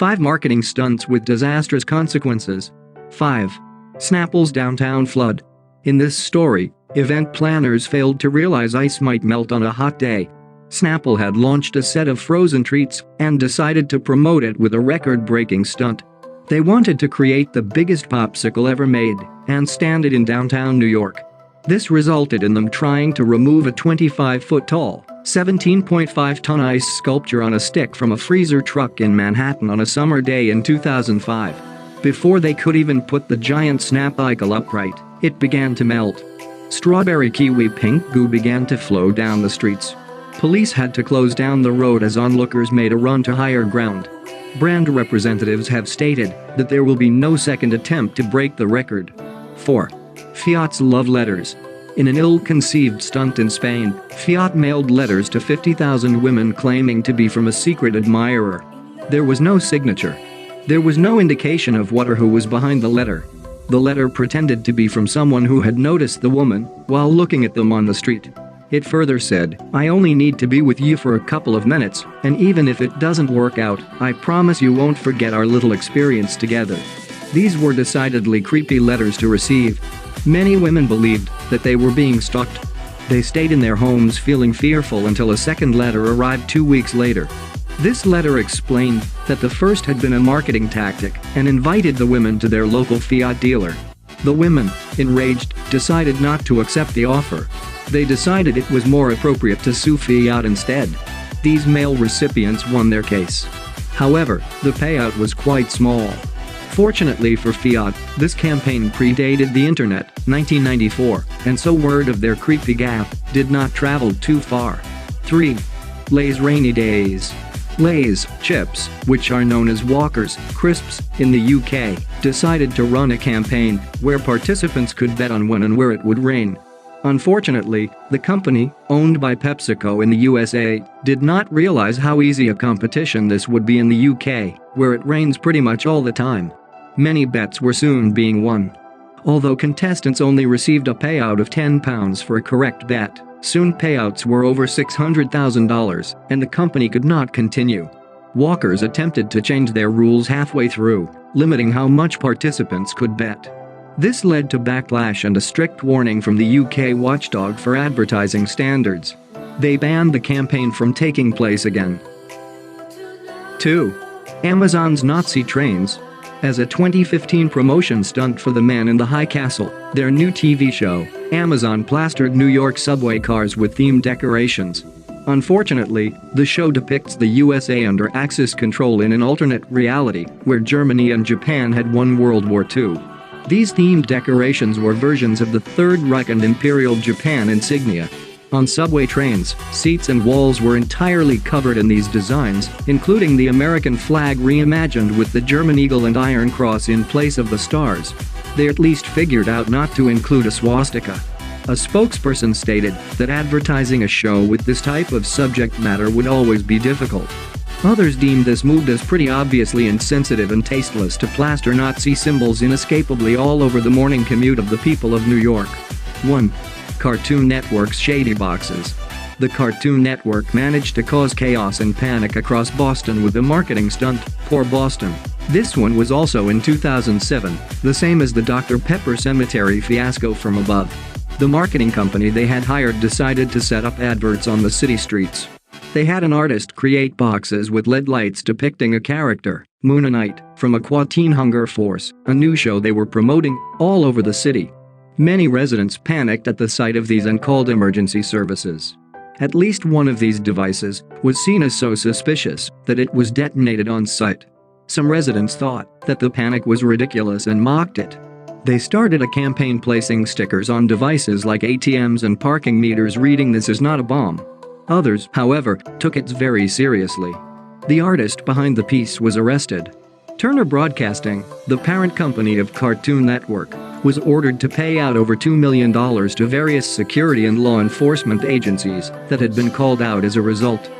5 marketing stunts with disastrous consequences. 5. Snapple's downtown flood. In this story, event planners failed to realize ice might melt on a hot day. Snapple had launched a set of frozen treats and decided to promote it with a record-breaking stunt. They wanted to create the biggest popsicle ever made and stand it in downtown New York. This resulted in them trying to remove a 25-foot-tall, 17.5-ton ice sculpture on a stick from a freezer truck in Manhattan on a summer day in 2005. Before they could even put the giant snap-icicle upright, it began to melt. Strawberry kiwi pink goo began to flow down the streets. Police had to close down the road as onlookers made a run to higher ground. Brand representatives have stated that there will be no second attempt to break the record. 4. Fiat's love letters. In an ill-conceived stunt in Spain, Fiat mailed letters to 50,000 women claiming to be from a secret admirer. There was no signature. There was no indication of what or who was behind the letter. The letter pretended to be from someone who had noticed the woman while looking at them on the street. It further said, "I only need to be with you for a couple of minutes, and even if it doesn't work out, I promise you won't forget our little experience together." These were decidedly creepy letters to receive. Many women believed that they were being stalked. They stayed in their homes feeling fearful until a second letter arrived 2 weeks later. This letter explained that the first had been a marketing tactic and invited the women to their local Fiat dealer. The women, enraged, decided not to accept the offer. They decided it was more appropriate to sue Fiat instead. These male recipients won their case. However, the payout was quite small. Fortunately for Fiat, this campaign predated the internet, 1994, and so word of their creepy gaffe did not travel too far. 3. Lay's rainy days. Lay's chips, which are known as Walker's crisps in the UK, decided to run a campaign where participants could bet on when and where it would rain. Unfortunately, the company, owned by PepsiCo in the USA, did not realize how easy a competition this would be in the UK, where it rains pretty much all the time. Many bets were soon being won. Although contestants only received a payout of £10 for a correct bet, soon payouts were over $600,000, and the company could not continue. Walkers attempted to change their rules halfway through, limiting how much participants could bet. This led to backlash and a strict warning from the UK watchdog for advertising standards. They banned the campaign from taking place again. 2. Amazon's Nazi trains. As a 2015 promotion stunt for The Man in the High Castle, their new TV show, Amazon plastered New York subway cars with themed decorations. Unfortunately, the show depicts the USA under Axis control in an alternate reality where Germany and Japan had won World War II. These themed decorations were versions of the Third Reich and Imperial Japan insignia. On subway trains, seats and walls were entirely covered in these designs, including the American flag reimagined with the German eagle and Iron Cross in place of the stars. They at least figured out not to include a swastika. A spokesperson stated that advertising a show with this type of subject matter would always be difficult. Others deemed this move as pretty obviously insensitive and tasteless to plaster Nazi symbols inescapably all over the morning commute of the people of New York. 1. Cartoon Network's shady boxes. The Cartoon Network managed to cause chaos and panic across Boston with a marketing stunt, Poor Boston. This one was also in 2007, the same as the Dr. Pepper Cemetery fiasco from above. The marketing company they had hired decided to set up adverts on the city streets. They had an artist create boxes with LED lights depicting a character, Moonanite, from Aqua Teen Hunger Force, a new show they were promoting, all over the city. Many residents panicked at the sight of these and called emergency services. At least one of these devices was seen as so suspicious that it was detonated on site. Some residents thought that the panic was ridiculous and mocked it. They started a campaign placing stickers on devices like ATMs and parking meters reading "This is not a bomb." Others, however, took it very seriously. The artist behind the piece was arrested. Turner Broadcasting, the parent company of Cartoon Network, was ordered to pay out over $2 million to various security and law enforcement agencies that had been called out as a result.